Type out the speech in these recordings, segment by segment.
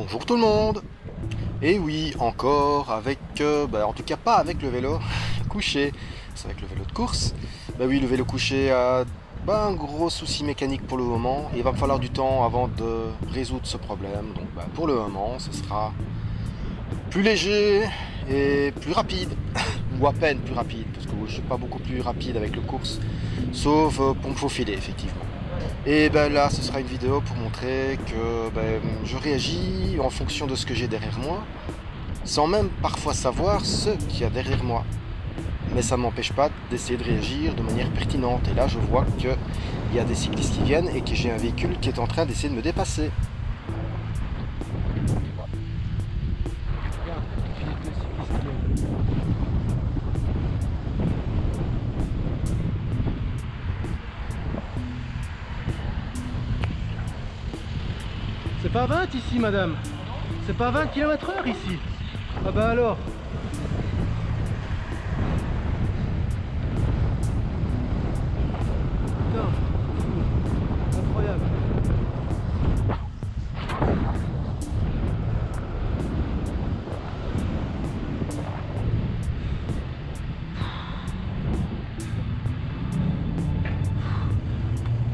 Bonjour tout le monde. Et oui, encore avec, en tout cas pas avec le vélo couché, c'est avec le vélo de course. Bah oui, le vélo couché a un gros souci mécanique pour le moment. Il va me falloir du temps avant de résoudre ce problème. Donc pour le moment, ce sera plus léger et plus rapide. Ou à peine plus rapide, parce que je suis pas beaucoup plus rapide avec le course, sauf pour me faufiler effectivement. Et là, ce sera une vidéo pour montrer que je réagis en fonction de ce que j'ai derrière moi, sans même parfois savoir ce qu'il y a derrière moi. Mais ça ne m'empêche pas d'essayer de réagir de manière pertinente. Et là, je vois qu'il y a des cyclistes qui viennent et que j'ai un véhicule qui est en train d'essayer de me dépasser. C'est pas 20 ici, madame. C'est pas 20 km/h ici. Ah bah alors. Putain, fou. Incroyable.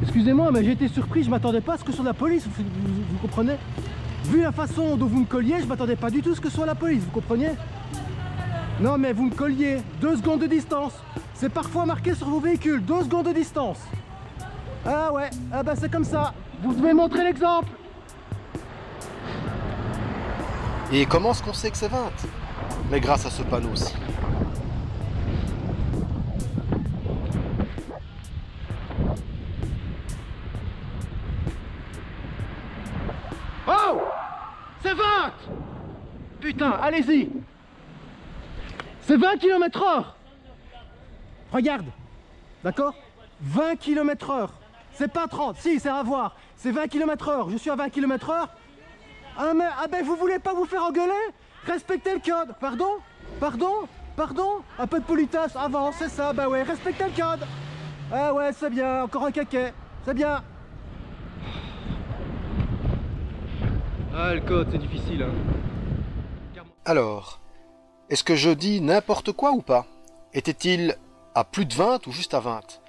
Excusez-moi, mais j'ai été surpris, je m'attendais pas à ce que ce soit la police, vous comprenez? Vu la façon dont vous me colliez, je m'attendais pas du tout à ce que ce soit la police, vous comprenez? Non mais vous me colliez, 2 secondes de distance. C'est parfois marqué sur vos véhicules, 2 secondes de distance. Ah ouais, ah bah c'est comme ça, vous devez montrer l'exemple. Et comment est-ce qu'on sait que c'est 20? Mais grâce à ce panneau aussi. Oh! C'est 20! Putain, allez-y! C'est 20 km/h! Regarde! D'accord? 20 km/h! C'est pas 30, si, c'est à voir! C'est 20 km/h, je suis à 20 km/h! Ah mais, vous voulez pas vous faire engueuler? Respectez le code! Pardon? Pardon? Pardon? Un peu de politesse, avance, c'est ça, bah ouais, respectez le code! Ah ouais, c'est bien, encore un caquet, c'est bien! Ah, le code, c'est difficile, hein. Alors, est-ce que je dis n'importe quoi ou pas? Était-il à plus de 20 ou juste à 20?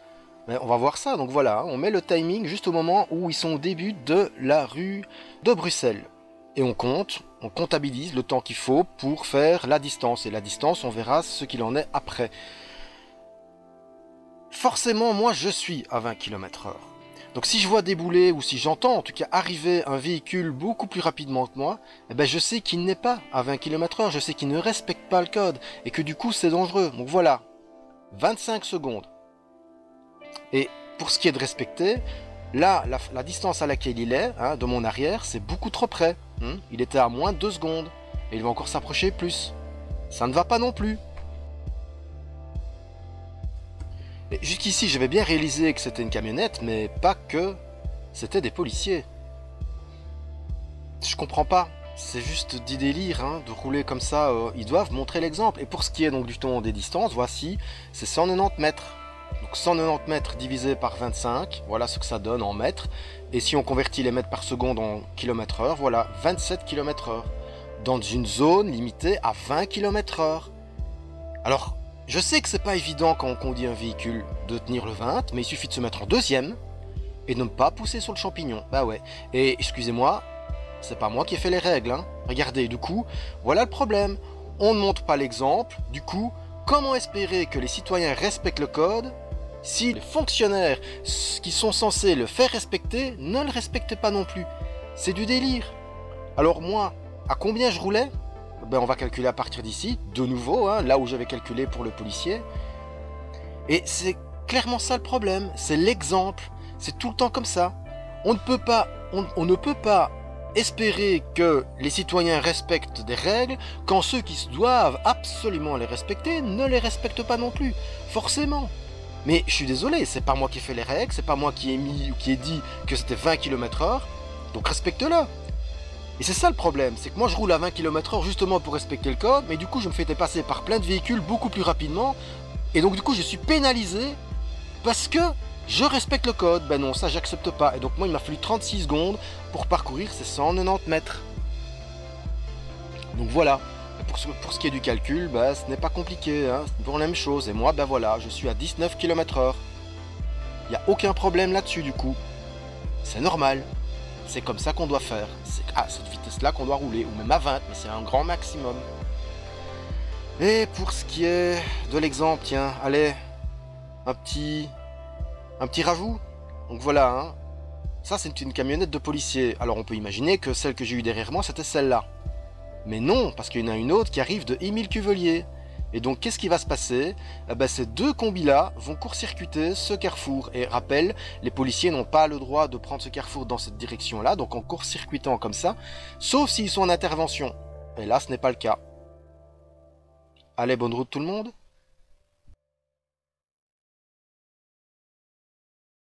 Mais on va voir ça, donc voilà, on met le timing juste au moment où ils sont au début de la rue de Bruxelles. Et on compte, on comptabilise le temps qu'il faut pour faire la distance. Et la distance, on verra ce qu'il en est après. Forcément, moi je suis à 20 km/h. Donc si je vois débouler ou si j'entends en tout cas arriver un véhicule beaucoup plus rapidement que moi, je sais qu'il n'est pas à 20 km/h, je sais qu'il ne respecte pas le code et que du coup c'est dangereux. Donc voilà, 25 secondes. Et pour ce qui est de respecter, là, la distance à laquelle il est, de mon arrière, c'est beaucoup trop près. Il était à moins de 2 secondes et il va encore s'approcher plus. Ça ne va pas non plus. Jusqu'ici, j'avais bien réalisé que c'était une camionnette, mais pas que c'était des policiers. Je comprends pas. C'est juste du délire, de rouler comme ça. Ils doivent montrer l'exemple. Et pour ce qui est donc du temps des distances, voici, c'est 190 mètres. Donc 190 mètres divisé par 25, voilà ce que ça donne en mètres. Et si on convertit les mètres par seconde en km/h, voilà, 27 km/h. Dans une zone limitée à 20 km/h. Alors, je sais que c'est pas évident quand on conduit un véhicule de tenir le 20, mais il suffit de se mettre en deuxième et de ne pas pousser sur le champignon. Bah ouais. Et excusez-moi, c'est pas moi qui ai fait les règles, Regardez, du coup, voilà le problème. On ne montre pas l'exemple. Du coup, comment espérer que les citoyens respectent le code si les fonctionnaires qui sont censés le faire respecter ne le respectent pas non plus? C'est du délire. Alors moi, à combien je roulais? On va calculer à partir d'ici, de nouveau, là où j'avais calculé pour le policier. Et c'est clairement ça le problème, c'est l'exemple, c'est tout le temps comme ça. On ne peut pas espérer que les citoyens respectent des règles quand ceux qui doivent absolument les respecter ne les respectent pas non plus, forcément. Mais je suis désolé, c'est pas moi qui ai fait les règles, c'est pas moi qui ai dit que c'était 20 km/h, donc respecte-le. Et c'est ça le problème, c'est que moi je roule à 20 km/h justement pour respecter le code, mais du coup je me fais dépasser par plein de véhicules beaucoup plus rapidement, et donc du coup je suis pénalisé parce que je respecte le code. Ben non, ça j'accepte pas. Et donc moi il m'a fallu 36 secondes pour parcourir ces 190 mètres. Donc voilà. Pour ce qui est du calcul, bah, ce n'est pas compliqué, hein. C'est pour la même chose. Et moi, ben voilà, je suis à 19 km/h. Il n'y a aucun problème là-dessus du coup. C'est normal. C'est comme ça qu'on doit faire. C'est à cette vitesse-là qu'on doit rouler, ou même à 20, mais c'est un grand maximum. Et pour ce qui est de l'exemple, tiens, allez, un petit rajout. Donc voilà, hein. Ça c'est une camionnette de policier. Alors on peut imaginer que celle que j'ai eue derrière moi, c'était celle-là. Mais non, parce qu'il y en a une autre qui arrive de Émile Cuvelier. Et donc qu'est-ce qui va se passer? Eh ben, ces deux combis-là vont court-circuiter ce carrefour. Et rappel, les policiers n'ont pas le droit de prendre ce carrefour dans cette direction-là, donc en court-circuitant comme ça, sauf s'ils sont en intervention. Et là, ce n'est pas le cas. Allez, bonne route tout le monde.